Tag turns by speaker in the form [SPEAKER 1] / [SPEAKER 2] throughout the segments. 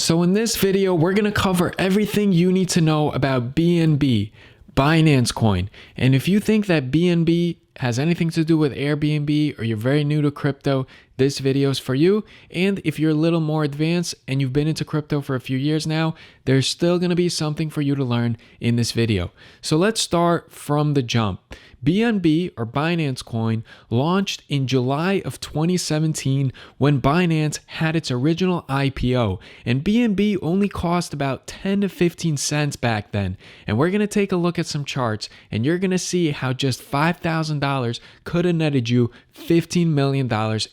[SPEAKER 1] So in this video, we're going to cover everything you need to know about BNB, Binance Coin. And if you think that BNB has anything to do with Airbnb or you're very new to crypto, this video is for you. And if you're a little more advanced and you've been into crypto for a few years now, there's still going to be something for you to learn in this video. So let's start from the jump. BNB, or Binance Coin, launched in July of 2017 when Binance had its original IPO, and BNB only cost about 10 to 15 cents back then. And we're going to take a look at some charts, and you're going to see how just $5,000 could have netted you $15 million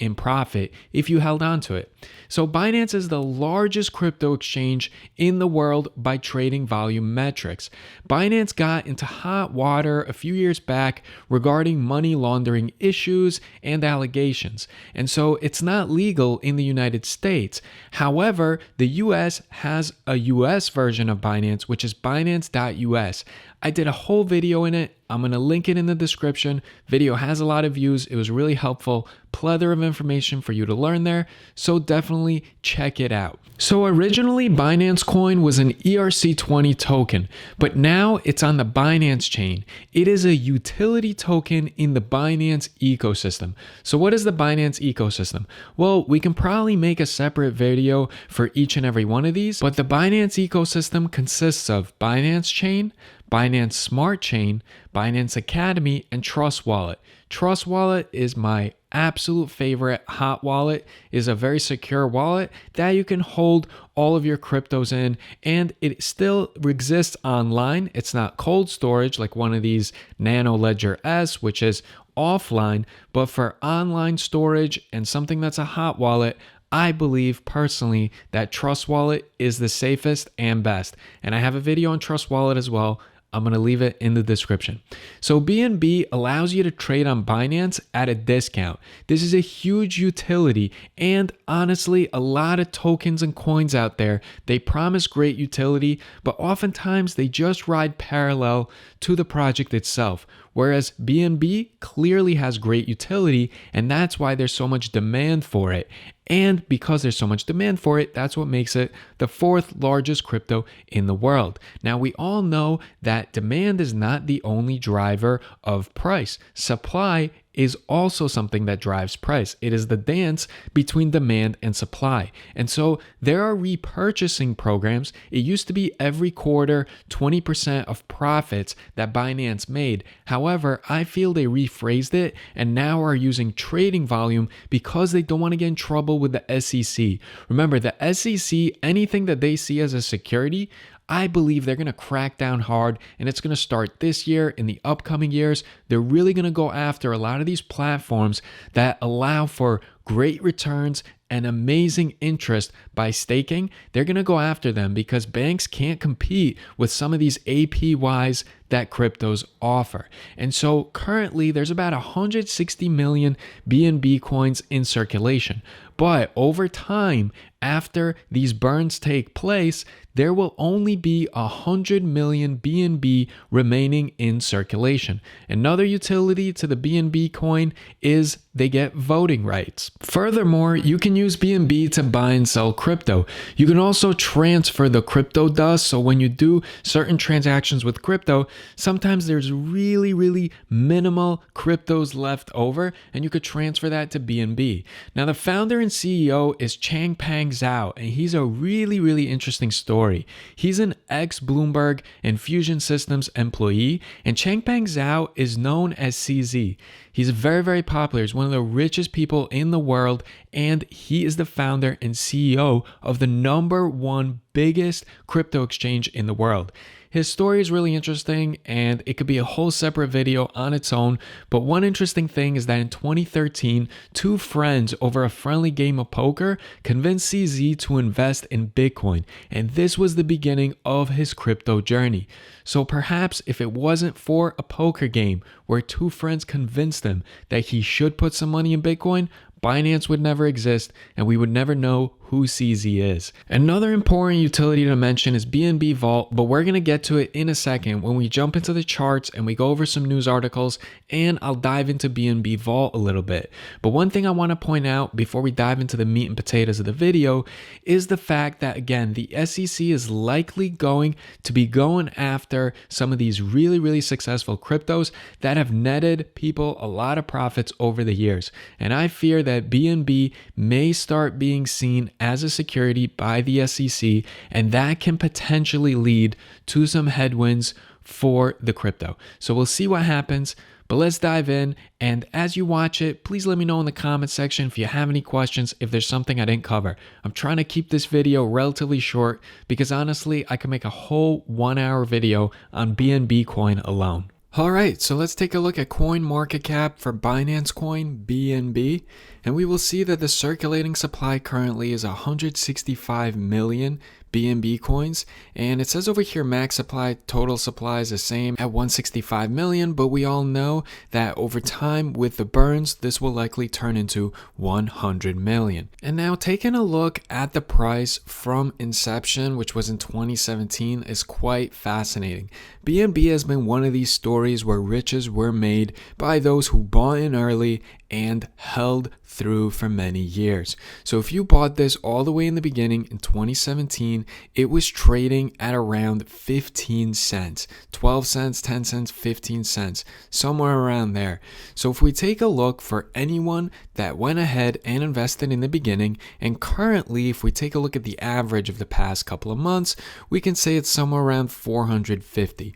[SPEAKER 1] in profit if you held on to it. So Binance is the largest crypto exchange in the world by trading volume metrics. Binance got into hot water a few years back regarding money laundering issues and allegations. And so it's not legal in the United States. However, the US has a US version of Binance, which is Binance.us. I did a whole video in it. I'm going to link it in the description. Video has a lot of views. It was really helpful. Plethora of information for you to learn there. So definitely check it out. So originally Binance Coin was an ERC20 token, but now it's on the Binance Chain. It is a utility token in the Binance ecosystem. So what is the Binance ecosystem? Well, we can probably make a separate video for each and every one of these, but the Binance ecosystem consists of Binance Chain, Binance Smart Chain, Binance Academy, and Trust Wallet. Trust Wallet is my absolute favorite hot wallet. It is a very secure wallet that you can hold all of your cryptos in, and it still exists online. It's not cold storage like one of these Nano Ledger S, which is offline, but for online storage and something that's a hot wallet, I believe personally that Trust Wallet is the safest and best. And I have a video on Trust Wallet as well. I'm going to leave it in the description. So BNB allows you to trade on Binance at a discount. This is a huge utility, and honestly, a lot of tokens and coins out there, they promise great utility, but oftentimes they just ride parallel to the project itself. Whereas BNB clearly has great utility, and that's why there's so much demand for it. And because there's so much demand for it, that's what makes it the fourth largest crypto in the world. Now, we all know that demand is not the only driver of price. Supply is also something that drives price. It is the dance between demand and supply. And so there are repurchasing programs. It used to be every quarter, 20% of profits that Binance made. However, I feel they rephrased it and now are using trading volume because they don't want to get in trouble with the SEC. Remember, the SEC, anything that they see as a security, I believe they're going to crack down hard, and it's going to start this year. In the upcoming years, they're really going to go after a lot of these platforms that allow for great returns and amazing interest by staking. They're going to go after them because banks can't compete with some of these APYs that cryptos offer. And so currently there's about 160 million BNB coins in circulation. But over time, after these burns take place, there will only be 100 million BNB remaining in circulation. Another utility to the BNB coin is they get voting rights. Furthermore, you can use BNB to buy and sell crypto. You can also transfer the crypto dust. So when you do certain transactions with crypto, sometimes there's really minimal cryptos left over, and you could transfer that to BNB. Now, the founder and CEO is Changpang Zhao, and he's a really interesting story. He's an ex-Bloomberg and Fusion Systems employee, and Changpang Zhao is known as CZ. He's very popular. He's one of the richest people in the world, and he is the founder and CEO of the #1 biggest crypto exchange in the world. His story is really interesting, and it could be a whole separate video on its own. But one interesting thing is that in 2013, two friends over a friendly game of poker convinced CZ to invest in Bitcoin. And this was the beginning of his crypto journey. So perhaps if it wasn't for a poker game where two friends convinced him that he should put some money in Bitcoin, Binance would never exist, and we would never know who CZ is. Another important utility to mention is BNB Vault, but we're going to get to it in a second when we jump into the charts and we go over some news articles, and I'll dive into BNB Vault a little bit. But one thing I want to point out before we dive into the meat and potatoes of the video is the fact that, again, the SEC is likely going to be going after some of these really successful cryptos that have netted people a lot of profits over the years. And I fear that BNB may start being seen as a security by the SEC, and that can potentially lead to some headwinds for the crypto. So we'll see what happens. But let's dive in, and as you watch it, please let me know in the comment section if you have any questions, if there's something I didn't cover. I'm trying to keep this video relatively short because honestly, I can make a whole 1-hour video on BNB coin alone. Alright, so let's take a look at coin market cap for Binance Coin, BNB, and we will see that the circulating supply currently is 165 million BNB coins, and it says over here max supply, total supply is the same at 165 million, but we all know that over time with the burns, this will likely turn into 100 million. And now taking a look at the price from inception, which was in 2017, is quite fascinating. BNB has been one of these stories where riches were made by those who bought in early and held through for many years. So if you bought this all the way in the beginning in 2017, it was trading at around 15 cents, 12 cents, 10 cents, 15 cents, somewhere around there. So if we take a look for anyone that went ahead and invested in the beginning, and currently if we take a look at the average of the past couple of months, we can say it's somewhere around 450.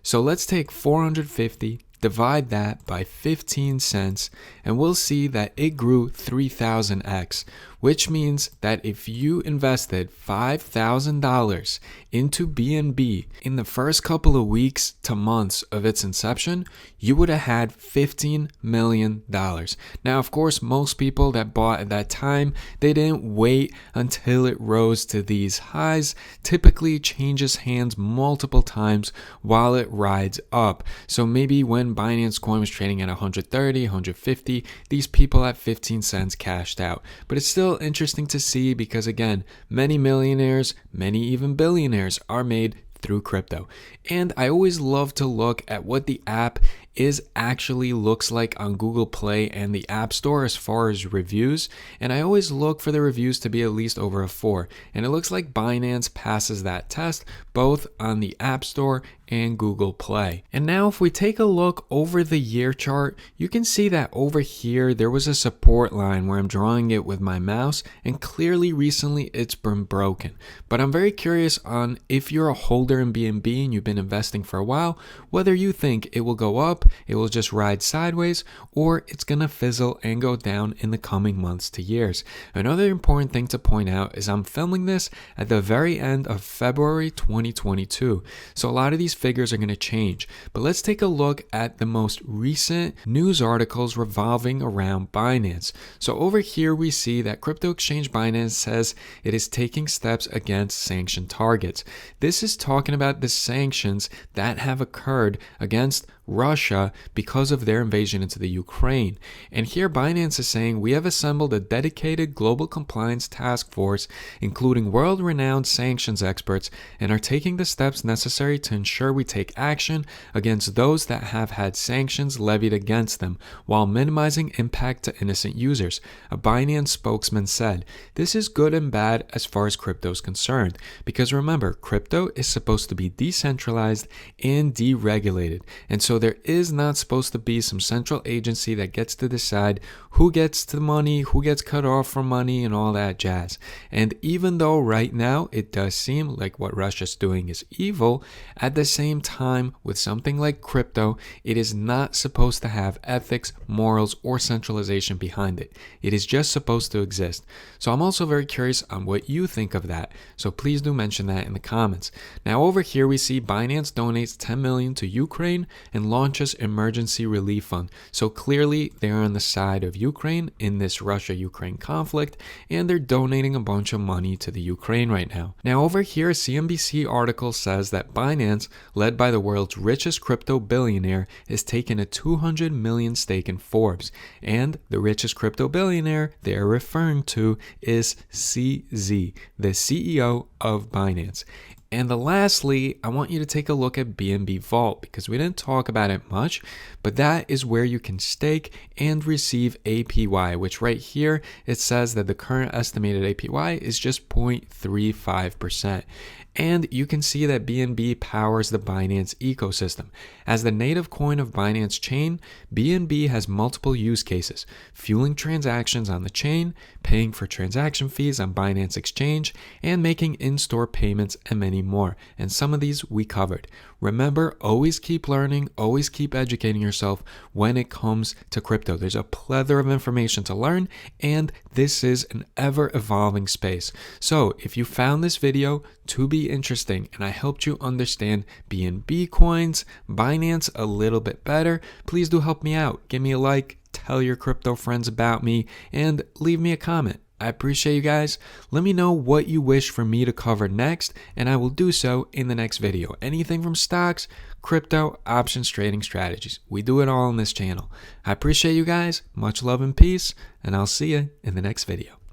[SPEAKER 1] So let's take 450, divide that by 15 cents, and we'll see that it grew 3000x, which means that if you invested $5,000 into BNB in the first couple of weeks to months of its inception, you would have had $15 million. Now, of course, most people that bought at that time, they didn't wait until it rose to these highs. Typically changes hands multiple times while it rides up. So maybe when Binance Coin was trading at 130, 150, these people at 15 cents cashed out. But it's still interesting to see because, again, many millionaires, many even billionaires are made through crypto. And I always love to look at what the app actually looks like on Google Play and the App Store as far as reviews, and I always look for the reviews to be at least over a 4, and it looks like Binance passes that test both on the App Store and Google Play. And now if we take a look over the year chart, you can see that over here there was a support line where I'm drawing it with my mouse, and clearly recently it's been broken. But I'm very curious on if you're a holder in BNB and you've been investing for a while, whether you think it will go up, it will just ride sideways, or it's gonna fizzle and go down in the coming months to years. Another important thing to point out is I'm filming this at the very end of February 2022, so a lot of these figures are going to change. But let's take a look at the most recent news articles revolving around Binance. So over here we see that crypto exchange Binance says it is taking steps against sanctioned targets. This is talking about the sanctions that have occurred against Russia because of their invasion into the Ukraine. And here Binance is saying we have assembled a dedicated global compliance task force, including world-renowned sanctions experts, and are taking the steps necessary to ensure we take action against those that have had sanctions levied against them, while minimizing impact to innocent users. A Binance spokesman said, "This is good and bad as far as crypto is concerned, because remember, crypto is supposed to be decentralized and deregulated, and so there is not supposed to be some central agency that gets to decide who gets the money, who gets cut off from money, and all that jazz." And even though right now it does seem like what Russia's doing is evil, at the same time, with something like crypto, it is not supposed to have ethics, morals, or centralization behind it. It is just supposed to exist. So I'm also very curious on what you think of that. So please do mention that in the comments. Now over here we see Binance donates 10 million to Ukraine and and launches emergency relief fund. So clearly they're on the side of Ukraine in this Russia-Ukraine conflict, and they're donating a bunch of money to the Ukraine right now. Now over here, a CNBC article says that Binance, led by the world's richest crypto billionaire, is taking a 200 million stake in Forbes, and the richest crypto billionaire they're referring to is CZ, the CEO of Binance. And lastly, I want you to take a look at BNB Vault, because we didn't talk about it much, but that is where you can stake and receive APY, which right here, it says that the current estimated APY is just 0.35%. And you can see that BNB powers the Binance ecosystem. As the native coin of Binance Chain, BNB has multiple use cases, fueling transactions on the chain, paying for transaction fees on Binance Exchange, and making in-store payments and many more. And some of these we covered. Remember, always keep learning, always keep educating yourself when it comes to crypto. There's a plethora of information to learn, and this is an ever-evolving space. So if you found this video to be interesting and I helped you understand BNB coins, Binance a little bit better, please do help me out. Give me a like, tell your crypto friends about me, and leave me a comment. I appreciate you guys. Let me know what you wish for me to cover next, and I will do so in the next video. Anything from stocks, crypto, options, trading strategies. We do it all on this channel. I appreciate you guys. Much love and peace, and I'll see you in the next video.